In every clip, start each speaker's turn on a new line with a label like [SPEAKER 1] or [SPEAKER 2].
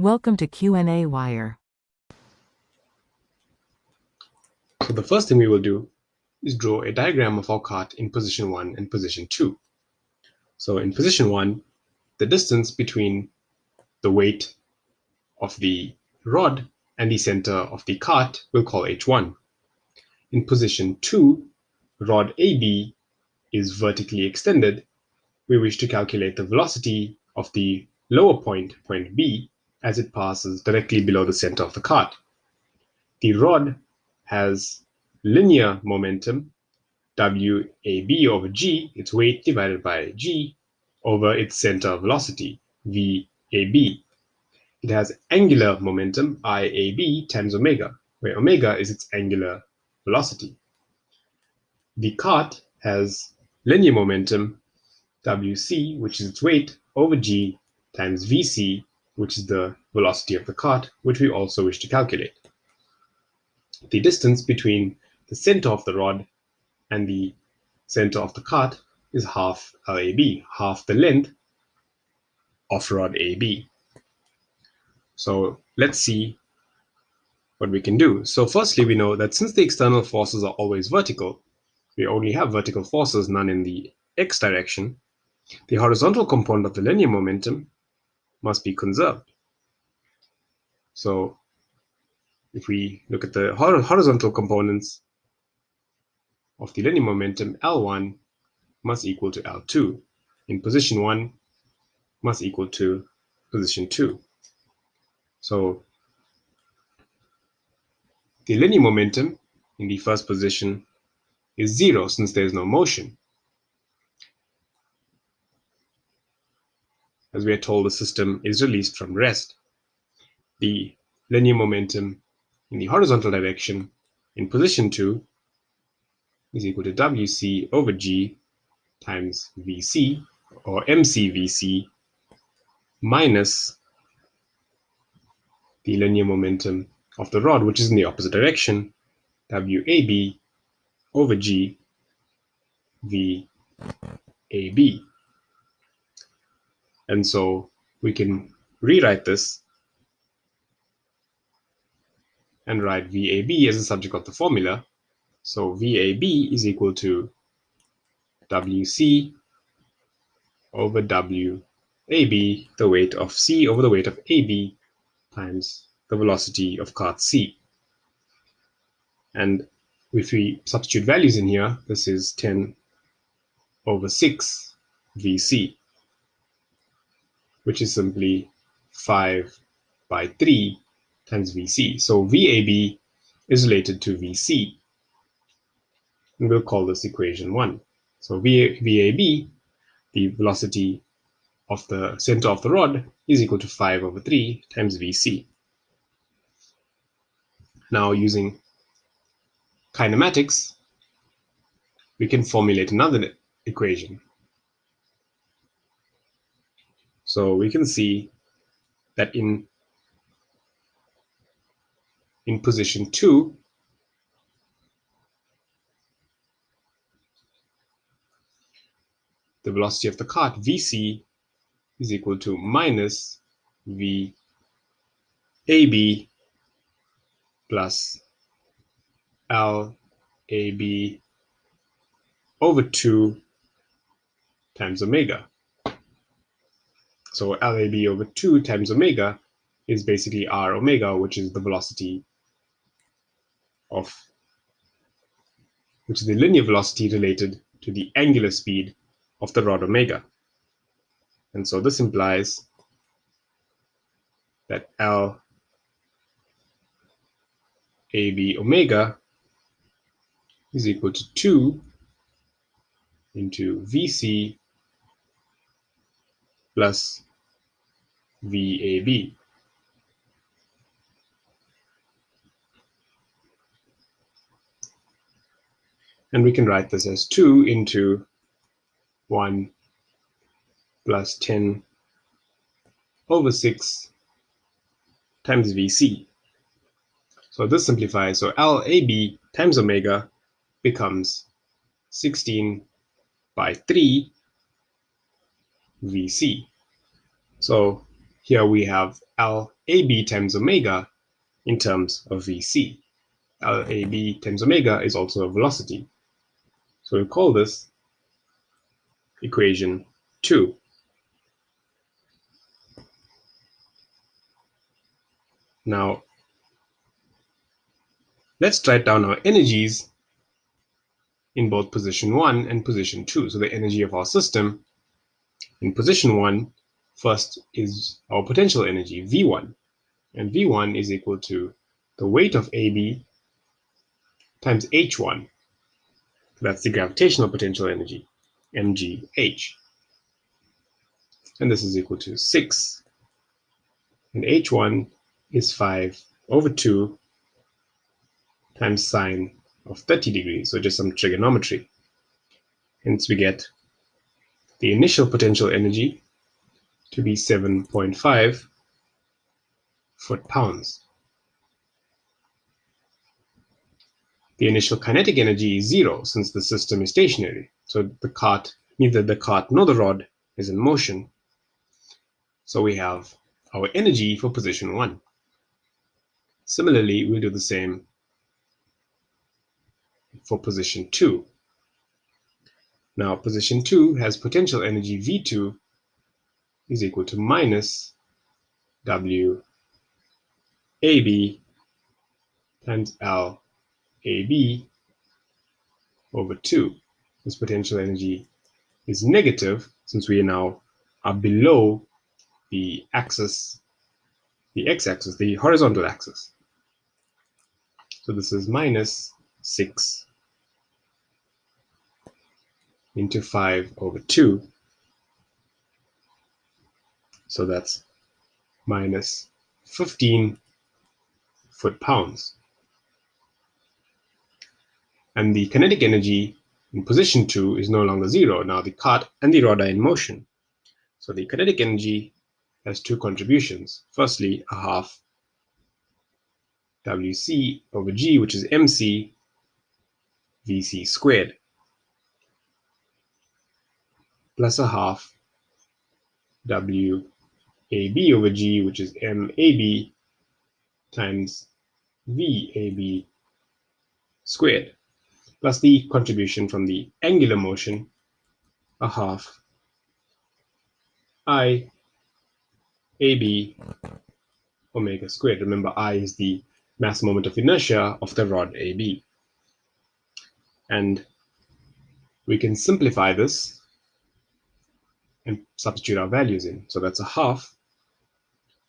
[SPEAKER 1] Welcome to qnawire.
[SPEAKER 2] So the first thing we will do is draw a diagram of our cart in position 1 and position 2. So in position 1, the distance between the weight of the rod and the center of the cart we'll call h1. In position 2, rod AB is vertically extended. We wish to calculate the velocity of the lower point, point B, as it passes directly below the center of the cart. The rod has linear momentum, WAB over G, its weight divided by G, over its center of velocity, VAB. It has angular momentum, IAB, times omega, where omega is its angular velocity. The cart has linear momentum, WC, which is its weight, over G, times VC, which is the velocity of the cart, which we also wish to calculate. The distance between the center of the rod and the center of the cart is half LAB, half the length of rod AB. So let's see what we can do. So firstly, we know that since the external forces are always vertical, we only have vertical forces, none in the x direction, the horizontal component of the linear momentum must be conserved. So if we look at the horizontal components of the linear momentum, L1 must equal to L2 in position 1 must equal to position 2. So the linear momentum in the first position is 0 since there is no motion. As we are told, the system is released from rest. The linear momentum in the horizontal direction in position 2 is equal to WC over G times VC, or MCVC, minus the linear momentum of the rod, which is in the opposite direction, WAB over G VAB. And so we can rewrite this and write VAB as the subject of the formula. So VAB is equal to WC over WAB, the weight of C over the weight of AB, times the velocity of cart C. And if we substitute values in here, this is 10 over 6 VC, which is simply 5 by 3 times VC. So VAB is related to VC, and we'll call this equation 1. So VAB, the velocity of the center of the rod, is equal to 5 over 3 times VC. Now, using kinematics, we can formulate another equation. So we can see that in position 2, the velocity of the cart, VC, is equal to minus VAB plus LAB over 2 times omega. So LAB over 2 times omega is basically R omega, which is the velocity of, which is the linear velocity related to the angular speed of the rod omega. And so this implies that LAB omega is equal to 2 into VC plus VAB. And we can write this as 2 into 1 plus 10 over 6 times VC. So this simplifies. So LAB times omega becomes 16 by 3 VC. So here we have LAB LAB times omega in terms of Vc. LAB times omega is also a velocity. So we call this equation 2. Now, let's write down our energies in both position 1 and position 2. So the energy of our system in position 1 first is our potential energy, V1. And V1 is equal to the weight of AB times H1. That's the gravitational potential energy, mgh. And this is equal to 6. And H1 is 5 over 2 times sine of 30 degrees, so just some trigonometry. Hence we get the initial potential energy to be 7.5 foot-pounds. The initial kinetic energy is 0 since the system is stationary. So neither the cart nor the rod is in motion. So we have our energy for position 1. Similarly, we'll do the same for position 2. Now, position 2 has potential energy V2 is equal to minus W AB times L AB over 2. This potential energy is negative since we now are below the axis, the x-axis, the horizontal axis. So this is minus 6 into 5 over 2. So that's minus 15 foot-pounds. And the kinetic energy in position 2 is no longer 0. Now the cart and the rod are in motion. So the kinetic energy has two contributions. Firstly, a half Wc over g, which is mc Vc squared, plus a half WAB over g, which is MAB times VAB squared, plus the contribution from the angular motion, a half IAB omega squared. Remember, I is the mass moment of inertia of the rod AB. And we can simplify this and substitute our values in. So that's a half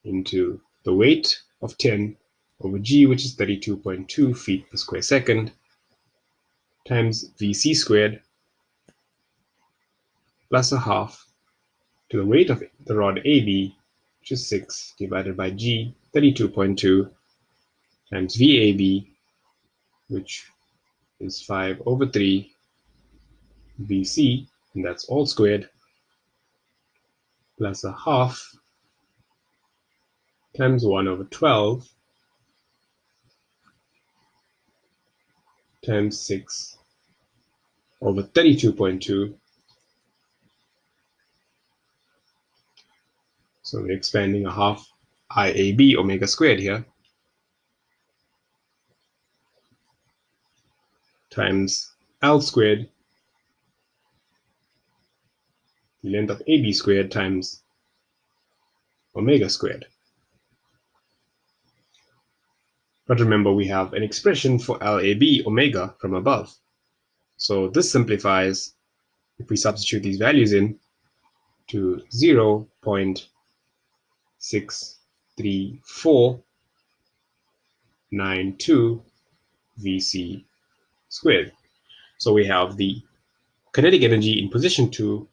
[SPEAKER 2] into the weight of 10 over g, which is 32.2 feet per square second, times Vc squared, plus a half to the weight of the rod AB, which is 6 divided by g, 32.2, times VAB, which is 5 over 3 Vc, and that's all squared, plus a half times 1 over 12 times 6 over 32.2. So we're expanding a half IAB omega squared here, times L squared, the length of AB squared, times omega squared. But remember, we have an expression for LAB omega from above. So this simplifies if we substitute these values in to 0.63492 Vc squared. So we have the kinetic energy in position 2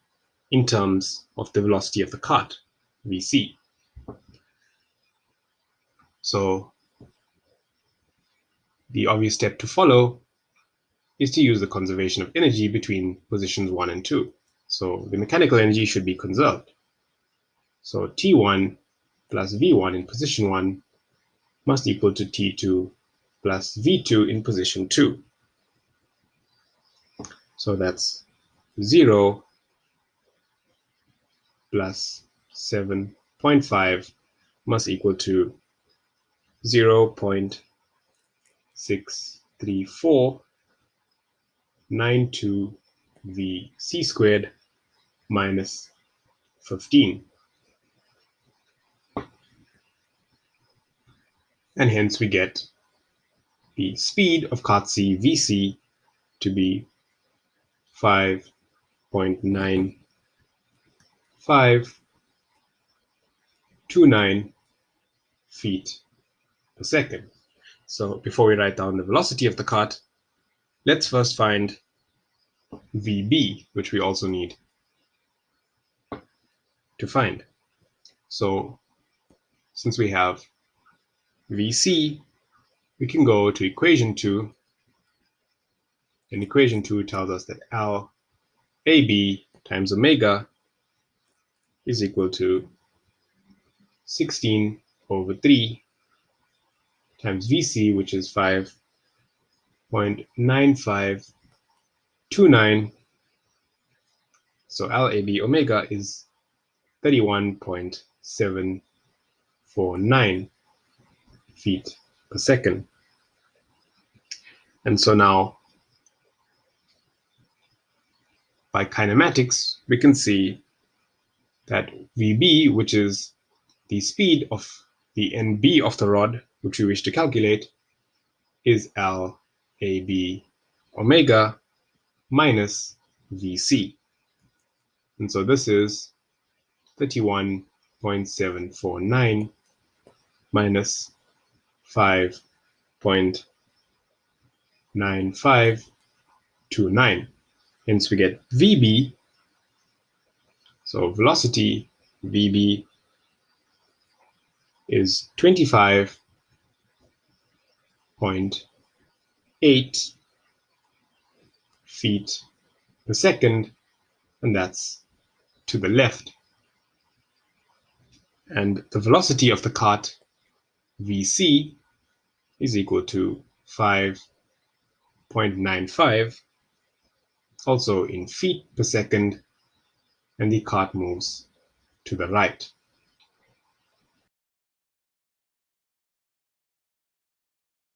[SPEAKER 2] in terms of the velocity of the cart, Vc. So the obvious step to follow is to use the conservation of energy between positions 1 and 2. So the mechanical energy should be conserved. So T1 plus V1 in position 1 must equal to T2 plus V2 in position 2. So that's 0 plus 7.5 must equal to 0.63492 vc squared minus 15. And hence we get the speed of cart C vc to be 5.9529 feet per second. So before we write down the velocity of the cart, let's first find VB, which we also need to find. So since we have VC, we can go to equation 2, and equation 2 tells us that LAB times omega is equal to 16 over 3 times VC, which is 5.9529. So LAB omega is 31.749 feet per second. And so now, by kinematics, we can see that VB, which is the speed of the NB of the rod, which we wish to calculate, is LAB omega minus VC. And so this is 31.749 minus 5.9529. Hence we get VB. So velocity VB is 25.8 feet per second, and that's to the left. And the velocity of the cart VC is equal to 5.95, also in feet per second, and the cart moves to the right.